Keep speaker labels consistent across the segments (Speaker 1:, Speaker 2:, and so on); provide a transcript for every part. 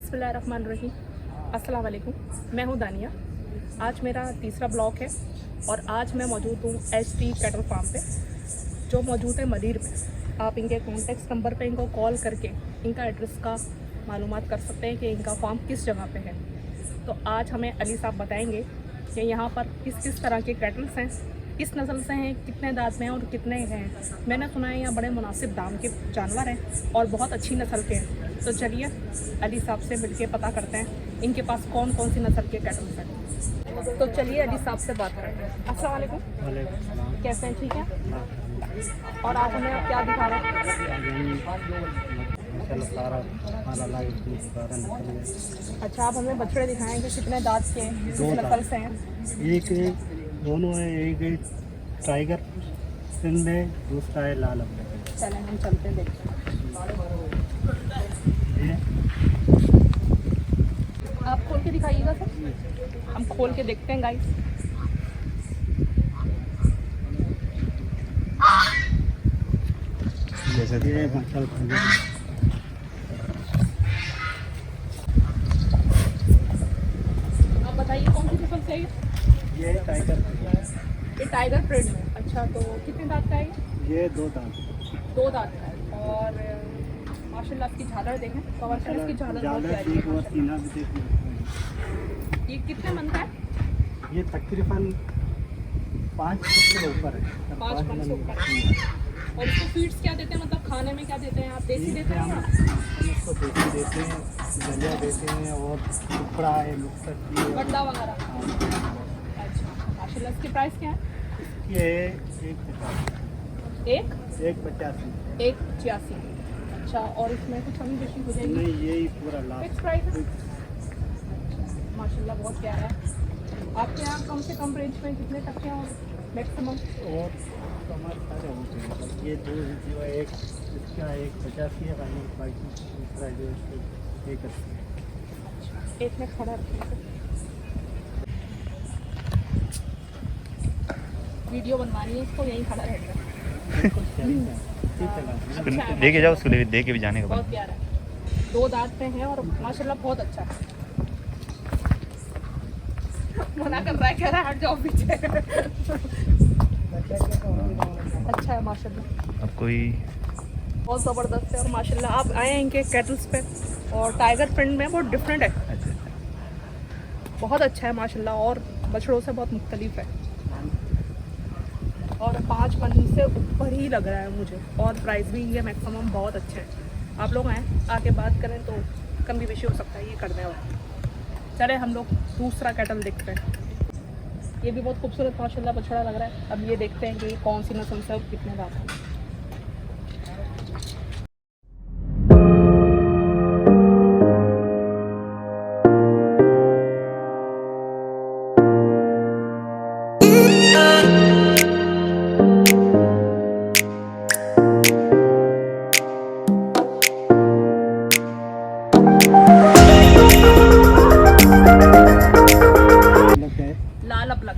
Speaker 1: बिस्मिल्लाहिर्रहमानिर्रहीम। अस्सलाम वालेकुम। मैं हूं दानिया। आज मेरा तीसरा ब्लॉग है और आज मैं मौजूद हूं एचटी कैटल फार्म पे, जो मौजूद है मदीर में। आप इनके कॉन्टेक्ट नंबर पे इनको कॉल करके इनका एड्रेस का मालूमात कर सकते हैं कि इनका फार्म किस जगह पे है। तो आज हमें अली साहब बताएंगे कि यहाँ पर किस किस तरह के कैटल्स हैं, किस नस्ल से हैं, कितने दांत में हैं और कितने हैं। मैंने सुना है यहाँ बड़े मुनासिब दाम के जानवर हैं और बहुत अच्छी नस्ल के हैं। तो चलिए अली साहब से मिलके पता करते हैं इनके पास कौन कौन सी नस्ल के कैटल्स हैं। तो चलिए अली साहब से बात करते हैं। अस्सलाम वालेकुम। कैसे हैं? ठीक है। और आज हमें आप क्या दिखा रहे हैं? अच्छा, आप हमें बछड़े दिखाएंगे कितने दांत के हैं, किस नस्ल से हैं?
Speaker 2: एक दोनों है, एक टाइगर सिंध है, दूसरा है लाल अब्बर।
Speaker 1: चलें हम चलते हैं देखते हैं। आप खोल के दिखाइएगा सर, हम खोल के देखते हैं गाइस।
Speaker 2: जैसे ये मक्खल
Speaker 1: आप बताइए कौन सी किस्म से है
Speaker 2: ये टाइगर,
Speaker 1: ये टाइगर प्रिंट में। अच्छा, तो कितने दांत का है
Speaker 2: ये दो दांत
Speaker 1: दो दांत का है। और माशाल्लाह इसकी झालर देखें, कवर कर इसकी झालर बहुत प्यारी है माशाल्लाह। ये कितने मन का है?
Speaker 2: ये तकरीबन 5 फुट के ऊपर है।
Speaker 1: 5 मन से ऊपर है। और इसको फीड्स क्या देते हैं, मतलब खाने में क्या देते हैं? आप देसी देते हैं या?
Speaker 2: इसको देसी देते हैं, दलिया देते हैं और टुकड़ा है, मिक्सर
Speaker 1: बंडा वगैरह। अच्छा माशाल्लाह। इसकी प्राइस क्या है?
Speaker 2: ये 1.85।
Speaker 1: 1.85। अच्छा, और इसमें कुछ कमी बेशी हो जाएगी?
Speaker 2: नहीं, यही पूरा लाभ
Speaker 1: फिक्स प्राइस है। माशाल्लाह बहुत प्यारा है। आपके यहाँ कम से कम रेंज में कितने तक के और मैक्सिमम?
Speaker 2: और हमारे सारे होते हैं। मतलब ये दो जो है, एक इसका 1.85 है, बाकी दूसरा जो है 1.80 है।
Speaker 1: एक में खड़ा रखें, वीडियो बनवानी है इसको, यहीं खड़ा रहता है।
Speaker 3: लेके जाओ उसको, दे के भी जाने का।
Speaker 1: बहुत प्यारा है, 2 दांत पे है और माशाल्लाह बहुत अच्छा है। मना कर रहा है, कह रहा है हट जाओ पीछे। अच्छा है माशाल्लाह।
Speaker 3: अब कोई
Speaker 1: बहुत ज़बरदस्त है और माशाल्लाह आप आए हैं इनके कैटल्स पे और टाइगर प्रिंट में बहुत डिफरेंट है।
Speaker 3: अच्छा
Speaker 1: बहुत अच्छा है माशाल्लाह और बछड़ों से बहुत मुख्तलिफ है और 5 मन से ऊपर ही लग रहा है मुझे। और प्राइस भी ये मैक्सिमम बहुत अच्छा है। आप लोग आएँ, आके बात करें तो कम भी बेशी हो सकता है ये करने वाला। चले हम लोग दूसरा कैटल देखते हैं। ये भी बहुत खूबसूरत माशाल्लाह बछड़ा लग रहा है। अब ये देखते हैं कि कौन सी नस्ल से और कितने दांत हैं। लाल अपलक।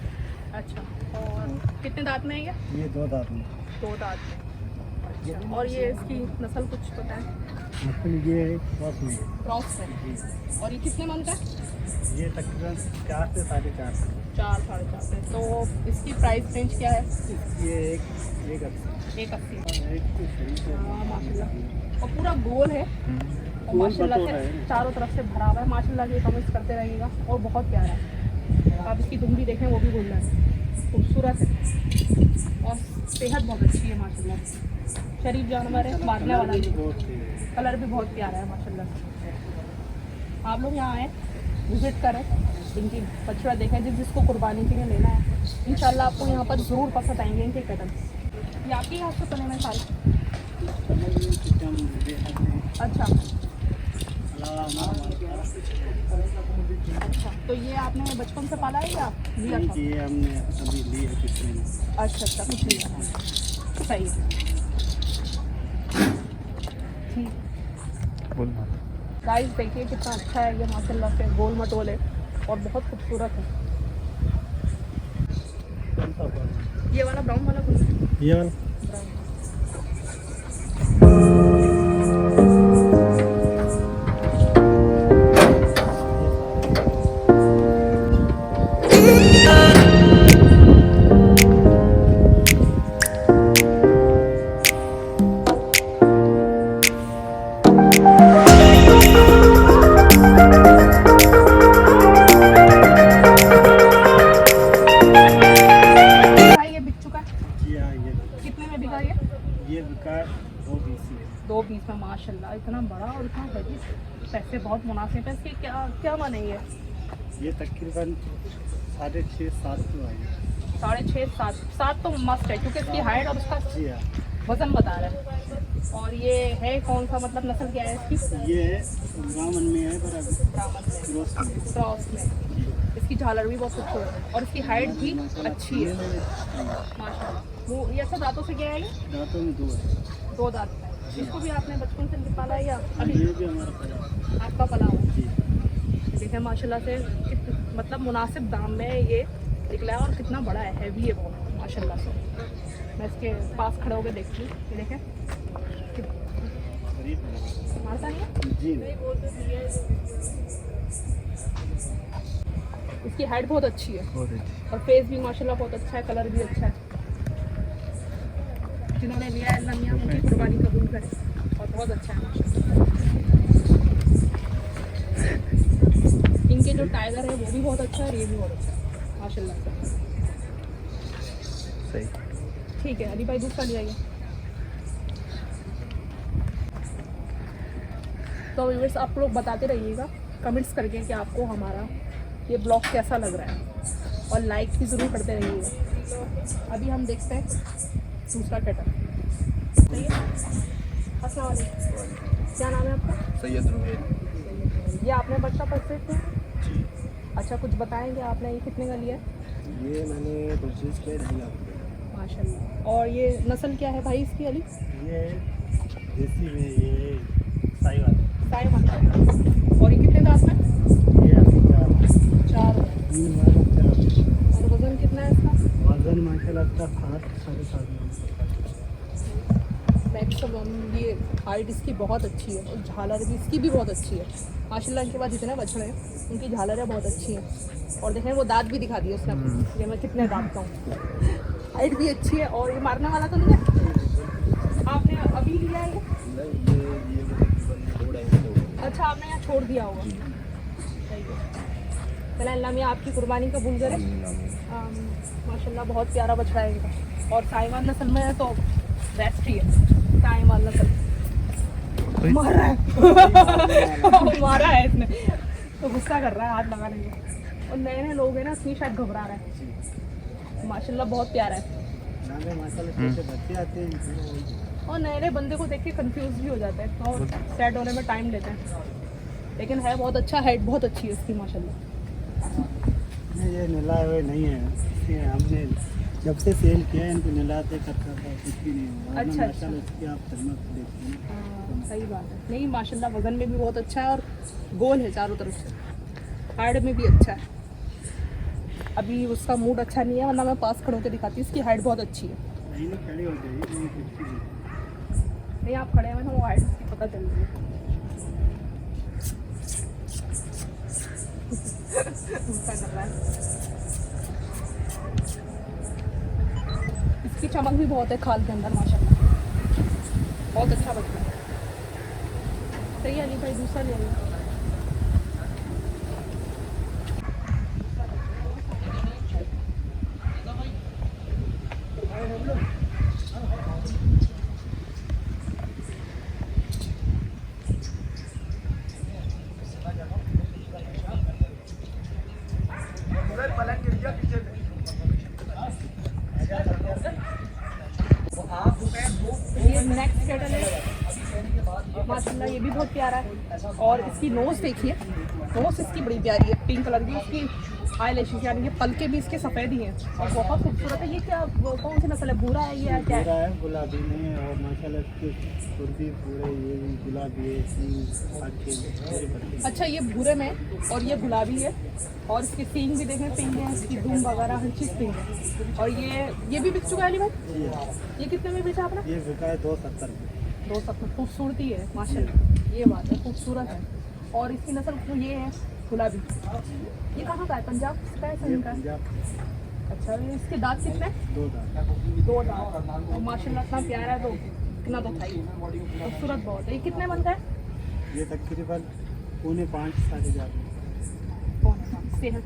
Speaker 1: अच्छा, और कितने दांत में है ये?
Speaker 2: 2 दांत में।
Speaker 1: 2 दांत में। अच्छा, और ये इसकी नस्ल कुछ पता है?
Speaker 2: मतलब ये क्रॉस में है।
Speaker 1: क्रॉस है। और ये कितने मन का है?
Speaker 2: ये तकरीबन 4 से 4.5।
Speaker 1: 4 साढ़े 4 से। तो इसकी प्राइस रेंज क्या है?
Speaker 2: ये 1.80।
Speaker 1: 1.80। हाँ माशाल्लाह, और पूरा गोल है और माशाल्लाह से चारों तरफ से भरा हुआ है। माशाल्लाह ये कमेंट्स करते रहिएगा और बहुत प्यारा है। आप इसकी दुम भी देखें, वो भी गोल्डन है, खूबसूरत है और सेहत बहुत अच्छी है माशाल्लाह। शरीफ जानवर है, मारने वाला भी, कलर भी बहुत प्यारा है माशाल्लाह। आप लोग यहाँ आए, विज़िट करें, इनकी बछड़ा देखें, जिसको कुर्बानी के लिए लेना है इंशाल्लाह आपको यहाँ पर ज़रूर पसंद आएंगे इनके कदम। ये आपके यहाँ से बने हुए सारे? अच्छा अच्छा, तो ये आपने बचपन से पाला है या लिया था?
Speaker 2: ये हमने अभी ली है पिछले में।
Speaker 1: अच्छा अच्छा, कुछ लिया है, सही है, ठीक।
Speaker 3: बोलना
Speaker 1: गाइस देखिए कितना अच्छा है ये माशाल्लाह से, गोल मटोल है और बहुत खूबसूरत है। ये वाला ब्राउन वाला कौन है?
Speaker 2: ये वाला
Speaker 1: ब्राउन।
Speaker 2: इनका 220 है।
Speaker 1: 220 में माशाल्लाह, इतना बड़ा और इतना हैवी, पैसे बहुत मुनासिब है इसके। क्या क्या माने
Speaker 2: ये तकरीबन 6.5-7 तो आएगी।
Speaker 1: 6.5 7 तो मस्त है क्योंकि इसकी हाइट और उसका
Speaker 2: जी हाँ।
Speaker 1: वजन बता रहा है। और ये है कौन सा, मतलब नस्ल क्या है इसकी?
Speaker 2: ये ब्राह्मण में है पर अभी
Speaker 1: ब्राह्मण में,
Speaker 2: क्रॉस में।
Speaker 1: क्रॉस में। इसकी झालर भी बहुत खूबसूरत है और इसकी हाइट भी अच्छी है माशाल्लाह। वो ये अच्छा दांतों से क्या है ये?
Speaker 2: दांतों में 2 है।
Speaker 1: 2 दांत है। इसको भी आपने बचपन से पाला है या अभी
Speaker 2: ये भी हमारा पड़ा
Speaker 1: आपका पला हुआ है?
Speaker 2: जी।
Speaker 1: देखें माशाल्लाह से मतलब मुनासिब दाम में ये निकला है और कितना बड़ा है, हैवी है बहुत माशाल्लाह से। मैं इसके पास खड़े होकर देखती हूँ, ये देखें
Speaker 2: करीब है।
Speaker 1: मारता नहीं है?
Speaker 2: जी।
Speaker 1: इसकी हाइट बहुत अच्छी है
Speaker 2: बहुत अच्छी।
Speaker 1: और फेस भी माशाल्लाह बहुत अच्छा है, कलर भी अच्छा है। जिन्होंने लिया है अल्लाह मियां उनकी कुर्बानी कबूल करे और बहुत अच्छा है माशाल्लाह। इनके जो टाइगर है वो भी बहुत अच्छा है और ये भी बहुत अच्छा है माशाल्लाह से।
Speaker 3: सही।
Speaker 1: ठीक है अली भाई, दूसरा ले आइए। तो व्यूअर्स आप लोग बताते रहिएगा कमेंट्स करके कि आपको हमारा ये ब्लॉग कैसा लग रहा है और लाइक भी ज़रूर करते रहिएगा। अभी हम देखते हैं दूसरा कैटल। सही है। अस्सलाम वालेकुम, क्या नाम है आपका?
Speaker 4: सैयद रुबैल।
Speaker 1: ये आपने बच्चा परचेज किया?
Speaker 4: जी।
Speaker 1: अच्छा, कुछ बताएंगे आपने ये कितने का लिया है?
Speaker 4: ये मैंने परचेज किया 2.5 लाख रुपये।
Speaker 1: माशाल्लाह। और ये नस्ल क्या है भाई इसकी अली?
Speaker 2: ये देसी में ये साहिवाल।
Speaker 1: साहिवाल। और ये कितने दांत में?
Speaker 2: ये अभी 4
Speaker 1: 4।
Speaker 2: 3 बार 4।
Speaker 1: और वजन कितना है इसका?
Speaker 2: वजन माशाल्लाह का 7-7.5
Speaker 1: मैक्सिमम ये हाइट इसकी बहुत अच्छी है और झालर भी इसकी भी बहुत अच्छी है माशाल्लाह। इनके पास जितने बछड़े हैं उनकी झालरें बहुत अच्छी हैं। और देखें वो दांत भी दिखा दिए उसने अपने, ये मैं कितने दांत का हूँ। हाइट भी अच्छी है और ये मारने वाला तो नहीं है? आपने अभी लिया है ये?
Speaker 4: नहीं, ये तकरीबन 2 ढाई महीने हो गए।
Speaker 1: अच्छा, आपने यहाँ छोड़ दिया होगा। सही है। चला अल्लाह मियां आपकी कुर्बानी कबूल करे। माशाल्लाह बहुत प्यारा बछड़ा है इनका। और साहिवाल नस्ल में है तो बेस्ट ही है साहिवाल नस्ल। मारा है मारा है इसने तो गुस्सा कर रहा है, हाथ लगा नहीं है। और नए नए लोग हैं ना इसलिए शायद घबरा रहा है। माशाल्लाह बहुत प्यारा है।
Speaker 2: नामे माशाल्लाह छोटे बच्चे आते हैं
Speaker 1: और नए नए बंदे को देख के कंफ्यूज भी हो जाते हैं और सेट होने में टाइम लेते हैं, लेकिन है बहुत अच्छा। हाइट बहुत अच्छी है इसकी माशाल्लाह।
Speaker 2: नहीं, ये नहलाए हुए नहीं है। इसलिए हमने जब से सेल किया है इनको नहलाते करता था, कुछ भी नहीं हुआ।
Speaker 1: अच्छा,
Speaker 2: माशाल्लाह इसकी आप खिदमत देखते हैं।
Speaker 1: हाँ, सही बात है। नहीं माशाल्लाह वजन में भी बहुत अच्छा है और गोल है चारों तरफ से, हाइट में भी अच्छा है। अभी उसका मूड अच्छा नहीं है वरना मैं पास खड़े होकर दिखाती हूँ। इसकी हाइट बहुत अच्छी है।
Speaker 2: नहीं नहीं, खड़ी हो जाइए, नहीं कुछ नहीं।
Speaker 1: नहीं आप खड़े हैं ना, वो हाइट उसकी पता चल रही है। गुस्सा कर रहा है। इसकी चमक भी बहुत है खाल के अंदर माशाल्लाह, बहुत अच्छा बच्चा है। सही है अली भाई, दूसरा ले आइए। ये नेक्स्ट कैटल है माशाल्लाह, ये भी बहुत प्यारा है। और इसकी नोज़ देखिए, नोज़ इसकी बड़ी प्यारी है, पिंक कलर की। इसकी आई लैशेस यानी कि पलके भी इसके सफ़ेद ही हैं और बहुत खूबसूरत है। ये क्या कौन सी नस्ल है? भूरा है ये क्या
Speaker 2: पूरा
Speaker 1: है?
Speaker 2: है गुलाबी में और माशाल्लाह इसकी कुर्ती पूरे ये भी गुलाबी है, इसकी आँखें पूरे बच्चे।
Speaker 1: अच्छा, ये भूरे में और ये गुलाबी है और इसकी सींग भी देखें पिंक है, इसकी दुम वगैरह हर चीज़ पिंक है। और ये भी बिक चुका है अली भाई? ये कितने में बेचा आपने?
Speaker 2: ये बिका है 270 में।
Speaker 1: 270 में। खूबसूरती है माशाल्लाह, ये बात है, खूबसूरत है। और इसकी नस्ल ये है गुलाबी। ये कहाँ का है? पंजाब का है?
Speaker 2: ये
Speaker 1: सिंध का है?
Speaker 2: पंजाब
Speaker 1: अच्छा, ये इसके दांत कितने?
Speaker 2: 2 दांत।
Speaker 1: 2 दांत। और माशाल्लाह इतना प्यारा है तो कितना तो खाई, खूबसूरत बहुत है। ये कितने बनता है?
Speaker 2: ये तकरीबन 4.5 साढ़े 4
Speaker 1: कौन है? सेहत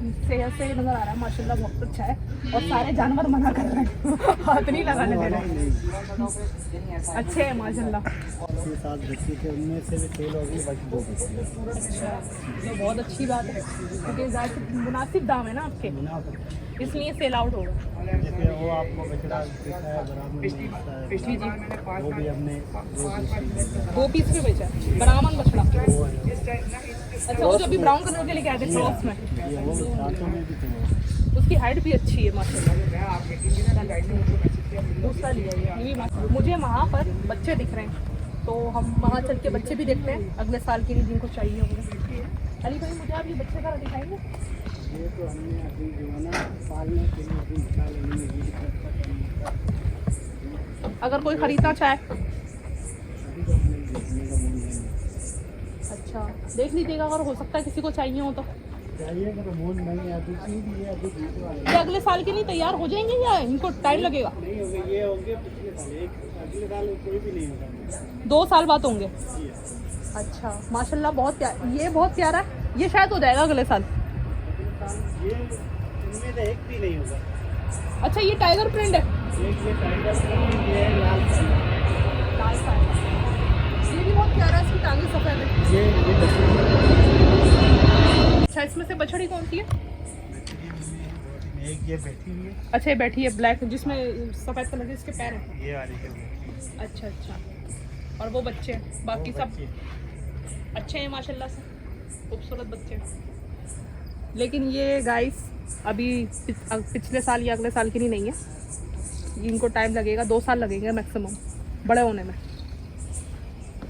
Speaker 1: से नजर आ रहा है माशाल्लाह, बहुत अच्छा है। और सारे जानवर मना कर रहे हैं हाथ नहीं लगाने दे रहे, अच्छे हैं माशाल्लाह।
Speaker 2: ये 7 बच्चे थे, उनमें से भी सेल हो गई, बाकी 2 बच्चे हैं।
Speaker 1: अच्छा, तो बहुत अच्छी बात है क्योंकि ज़्यादा मुनासिब दाम है ना आपके, इसलिए सेल आउट होगा।
Speaker 2: जैसे वो आपको बछड़ा दिखा है बराबर में दिखता है,
Speaker 1: जी जी,
Speaker 2: वो भी हमने
Speaker 1: 2 पीस में बेचा है, ब्राह्मण बछड़ा।
Speaker 2: वो है,
Speaker 1: अच्छा, वो जो अभी ब्राउन कलर के लेके आए थे क्रॉस में,
Speaker 2: ये वो दांतों में भी थे वो।
Speaker 1: उसकी हाइट भी अच्छी है माशाल्लाह। दूसरा लिया ये भी माशाल्लाह। मुझे वहाँ पर बच्चे दिख रहे हैं, तो हम वहाँ चल के बच्चे भी देखते हैं अगले साल के लिए जिनको चाहिए होंगे। अली भाई, मुझे आप ये बच्चे का दिखाएंगे?
Speaker 2: ये तो हमने अभी जो है ना पालने के लिए अभी निकाले नहीं है,
Speaker 1: अगर कोई खरीदना चाहे?
Speaker 2: अभी तो हमने देखने का मन है।
Speaker 1: अच्छा, देख लीजिएगा, अगर हो सकता है किसी को चाहिए हो तो।
Speaker 2: चाहिए अगर मून नहीं है, अभी चीज ये अभी दूसरे वाले
Speaker 1: ये अगले साल के लिए तैयार हो जाएंगे या इनको टाइम लगेगा?
Speaker 2: नहीं होंगे, ये होंगे पिछले साल, एक अगले साल कोई भी नहीं होगा।
Speaker 1: 2 साल बाद होंगे।
Speaker 2: जी है।
Speaker 1: अच्छा माशाल्लाह, बहुत ये बहुत प्यारा है, ये शायद हो जाएगा अगले साल।
Speaker 2: ये इनमें से एक भी नहीं होगा।
Speaker 1: अच्छा, ये टाइगर प्रिंट है,
Speaker 2: एक ये टाइगर प्रिंट, ये लाल कलर,
Speaker 1: लाल सा है। ये भी बहुत प्यारा है, इसकी टांगे सफेद है।
Speaker 2: ये
Speaker 1: अच्छा, इसमें से बछड़ी कौन सी है?
Speaker 2: एक ये बैठी हुई है,
Speaker 1: अच्छा, ये बैठी है ब्लैक, जिसमें सफेद कलर के इसके पैर हैं।
Speaker 2: ये वाली है।
Speaker 1: अच्छा अच्छा, और वो बच्चे हैं, बाकी
Speaker 2: वो
Speaker 1: सब
Speaker 2: बच्चे।
Speaker 1: अच्छे हैं माशाल्लाह से, खूबसूरत बच्चे। लेकिन ये गाइस अभी पिछले साल या अगले साल की नहीं है, इनको टाइम लगेगा, 2 साल लगेंगे मैक्सिमम बड़े होने में।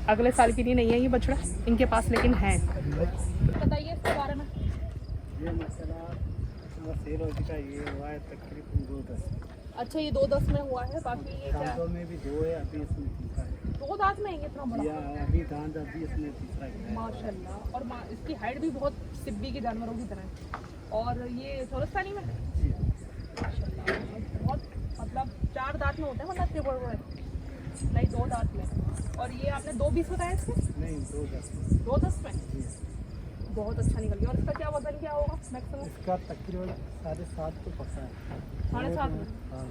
Speaker 1: अगले साल की नहीं है ये बछड़ा इनके पास, लेकिन है। बताइए इसके बारे में।
Speaker 2: ये मसाला सेल हो चुका है, ये हुआ है तकरीबन 2-10।
Speaker 1: अच्छा, ये 2-10 में हुआ है, बाकी ये क्या है?
Speaker 2: दांतों में भी 2 है, अभी इसमें तीसरा है।
Speaker 1: 2 दांत में है ये इतना बड़ा
Speaker 2: या अभी दांत अभी इसमें तीसरा है।
Speaker 1: माशाल्लाह। और इसकी हाइट भी बहुत सिब्बी के जानवरों की तरह है। और ये सोलस्तानी में है?
Speaker 2: जी।
Speaker 1: माशाल्लाह, बहुत मतलब 4 दांत में होते हैं, मतलब इतने बड़े बड़े नहीं, 2 दांत में। और ये आपने 2 पीस बताया इसके?
Speaker 2: नहीं 2-10।
Speaker 1: 2-10 में
Speaker 2: जी।
Speaker 1: बहुत अच्छा निकल गया। और इसका क्या वजन क्या होगा मैक्सिमम?
Speaker 2: इसका तकरीबन 7.5 तो पक्का है।
Speaker 1: 7.5 में?
Speaker 2: हाँ।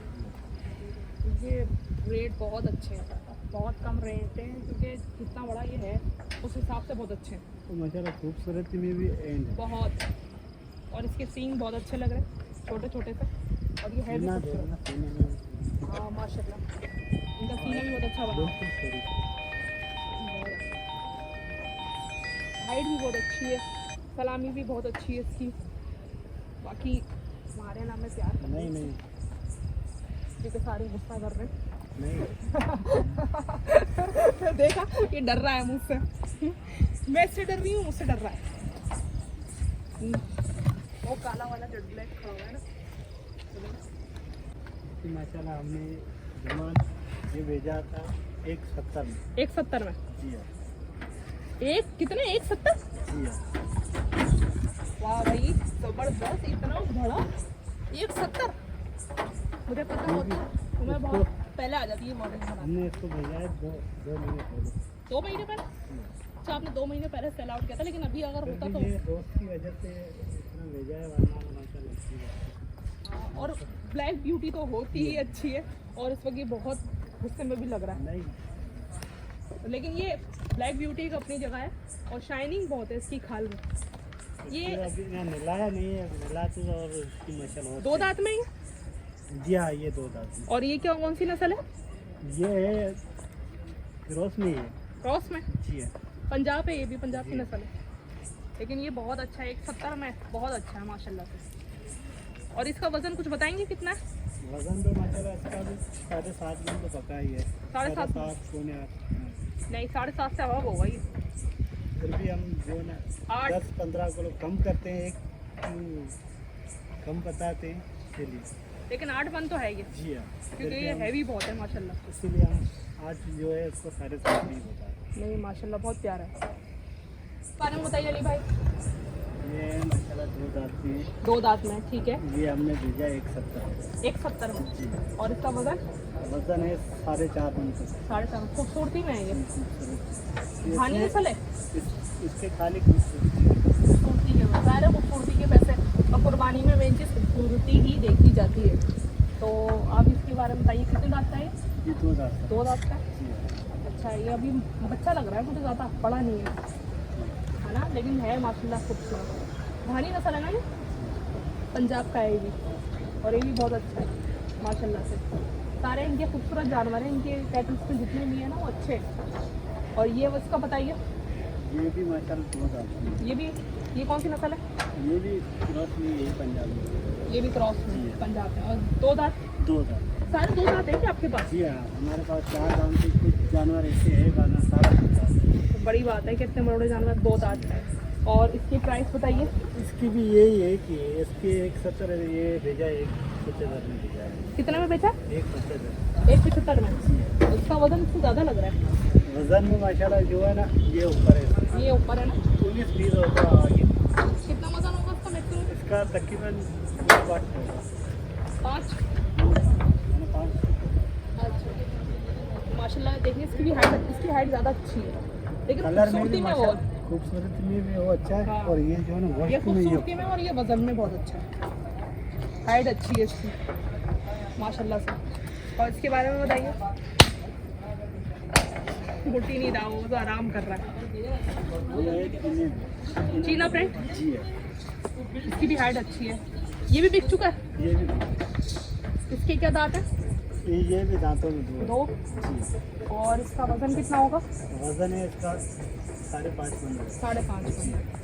Speaker 1: ये रेट बहुत अच्छे हैं, बहुत कम रेट हैं, क्योंकि जितना बड़ा ये है उस हिसाब से बहुत अच्छे हैं,
Speaker 2: तो माशाल्लाह खूबसूरती में भी एंड है।
Speaker 1: बहुत। और इसके सींग बहुत अच्छे लग रहे हैं, छोटे छोटे से। और ये है भी
Speaker 2: सीना
Speaker 1: खूबसूरत।
Speaker 2: देखना, सीने में
Speaker 1: हाँ माशाल्लाह, इनका सीना भी बहुत अच्छा बना है।
Speaker 2: बिल्कुल सही।
Speaker 1: हाइट भी बहुत अच्छी है, सलामी भी बहुत अच्छी है इसकी। बाकी हमारे नाम में प्यार करना
Speaker 2: नहीं नहीं
Speaker 1: क्योंकि सारे गुस्सा कर रहे हैं।
Speaker 2: नहीं,
Speaker 1: देखा, ये डर रहा है मुझसे। मैं इससे डर रही हूँ, मुझसे डर रहा है। वो काला वाला जो ब्लैक खड़ा हुआ है ना,
Speaker 2: माशाल्लाह हमने जमान ये भेजा था 1.70 में।
Speaker 1: 1.70 में?
Speaker 2: जी हाँ।
Speaker 1: एक कितने? 1.70?
Speaker 2: जी हाँ।
Speaker 1: वाह भाई, जबरदस्त, इतना बड़ा 1.70। मुझे पता होता तो मैं बहुत पहले आ जाती है मॉडल बनाने।
Speaker 2: हमने इसको भेजा है 2 महीने पहले।
Speaker 1: 2 महीने पहले? अच्छा, आपने 2 महीने पहले सेल आउट किया था, लेकिन अभी अगर होता तो।
Speaker 2: ये दोस्त की वजह से इतना भेजा है, वरना माशाल्लाह अच्छी बात है।
Speaker 1: हाँ, और ब्लैक ब्यूटी तो होती ही अच्छी है, और इस वक्त ये बहुत गुस्से में भी लग रहा
Speaker 2: नहीं
Speaker 1: है। लेकिन ये ब्लैक ब्यूटी एक अपनी जगह है, और शाइनिंग बहुत है इसकी खाल में। ये
Speaker 2: इसको अभी मैं मिलाया नहीं है, मिला तो और इसकी माशाल्लाह
Speaker 1: 2 दांत में ही है?
Speaker 2: जी हाँ, ये 2 दांत।
Speaker 1: और ये क्या, कौन सी नस्ल है?
Speaker 2: ये है क्रॉस में ही है।
Speaker 1: क्रॉस में?
Speaker 2: जी है।
Speaker 1: पंजाब है, ये भी पंजाब की नस्ल है। लेकिन ये बहुत अच्छा है, 1.70 में बहुत अच्छा है माशाल्लाह से। और इसका वजन कुछ बताएंगे कितना है?
Speaker 2: वजन तो माशाल्लाह इसका भी 7.5 मन तो पका ही है।
Speaker 1: 7.5
Speaker 2: पौने 8।
Speaker 1: नहीं, 7.5 से अब होगा ये।
Speaker 2: फिर भी हम जो है ना
Speaker 1: 8
Speaker 2: 10-15 किलो कम करते हैं, कम बताते हैं इसलिए।
Speaker 1: लेकिन 8 मन तो है ये,
Speaker 2: जी हाँ।
Speaker 1: क्योंकि ये हैवी बहुत है माशाल्लाह।
Speaker 2: इसीलिए हम आज जो है इसको 7.5 नहीं बताए।
Speaker 1: नहीं माशाल्लाह, बहुत प्यारा है। बारे में बताइए अली भाई।
Speaker 2: ये माशाल्लाह 2 दांत की है।
Speaker 1: 2 दांत में, ठीक है।
Speaker 2: ये हमने भेजा 1.70।
Speaker 1: 1.70 में?
Speaker 2: जी।
Speaker 1: और इसका वजन?
Speaker 2: वजन है 4.5 मन तक।
Speaker 1: 4.5। खूबसूरती में है ये?
Speaker 2: ये
Speaker 1: धानी नस्ल है?
Speaker 2: इसके खाली खूबसूरती है।
Speaker 1: खूबसूरती के, ज़ाहिर है खूबसूरती के पैसे कुर्बानी में मेन चीज़ खूबसूरती ही देखी जाती है। तो आप इसके बारे में बताइए, कितने दांत का है?
Speaker 2: ये 2 दांत का।
Speaker 1: 2 दांत का।
Speaker 2: जी
Speaker 1: अच्छा, ये अभी बच्चा लग रहा है मुझे, ज़्यादा बड़ा नहीं है, है ना, लेकिन है माशाल्लाह खूबसूरत। धानी नस्ल है ना ये, पंजाब का है ये भी, और ये भी बहुत अच्छा है माशाल्लाह से। सारे इनके खूबसूरत जानवर हैं, इनके कैटल्स में जितने भी हैं ना वो अच्छे हैं। और ये उसका बताइए,
Speaker 2: ये भी माशाल्लाह 2 दांत का।
Speaker 1: ये भी, ये कौन सी नस्ल है?
Speaker 2: ये भी क्रॉस में यही पंजाब में।
Speaker 1: ये भी क्रॉस
Speaker 2: जी।
Speaker 1: में पंजाब में। और 2 दांत,
Speaker 2: 2 दांत।
Speaker 1: सारे 2 दांत है क्या आपके पास?
Speaker 2: जी हाँ, हमारे पास 4 दांत के कुछ जानवर ऐसे हैं, वरना सारा 2 दांत।
Speaker 1: तो बड़ी बात है कि इतने बड़े जानवर 2 दांत है। और इसकी प्राइस बताइए।
Speaker 2: इसकी भी यही है कि इसके 170 है, ये भेजा 175 में भेजा है।
Speaker 1: कितने में बेचा?
Speaker 2: 175।
Speaker 1: 175 में। इसका वजन इससे ज़्यादा लग रहा है।
Speaker 2: वजन में माशाल्लाह जो है ना, ये ऊपर है,
Speaker 1: ये ऊपर है ना।
Speaker 2: 19-20 होगा आगे।
Speaker 1: कितना वजन होगा इसका मैक्सिमम?
Speaker 2: इसका तकरीबन 5 होगा।
Speaker 1: 5।
Speaker 2: 5।
Speaker 1: अच्छा, माशाल्लाह देखिए इसकी भी हाइट, इसकी हाइट ज़्यादा अच्छी है, लेकिन
Speaker 2: कलर में
Speaker 1: खूबसूरती
Speaker 2: भी
Speaker 1: में वो,
Speaker 2: माशाल्लाह खूबसूरती में भी वो अच्छा है।
Speaker 1: हाँ।
Speaker 2: और ये जो है ना
Speaker 1: ये
Speaker 2: वस्तु में ये
Speaker 1: खूबसूरती में और ये वजन में बहुत अच्छा है। हाइट अच्छी है इसकी माशाल्लाह से। और इसके बारे में बताइए। गुटी नहीं रहा, वो तो आराम कर रहा है।
Speaker 2: ये है कि
Speaker 1: चीना प्रिंट,
Speaker 2: जी है।
Speaker 1: इसकी भी हाइट अच्छी है। ये भी बिक चुका है।
Speaker 2: ये भी,
Speaker 1: इसके क्या दांत है?
Speaker 2: ये भी दांतों में 2
Speaker 1: 2।
Speaker 2: जी।
Speaker 1: और इसका वजन कितना होगा?
Speaker 2: वजन है इसका 5.5 मन।
Speaker 1: 5.5 मन।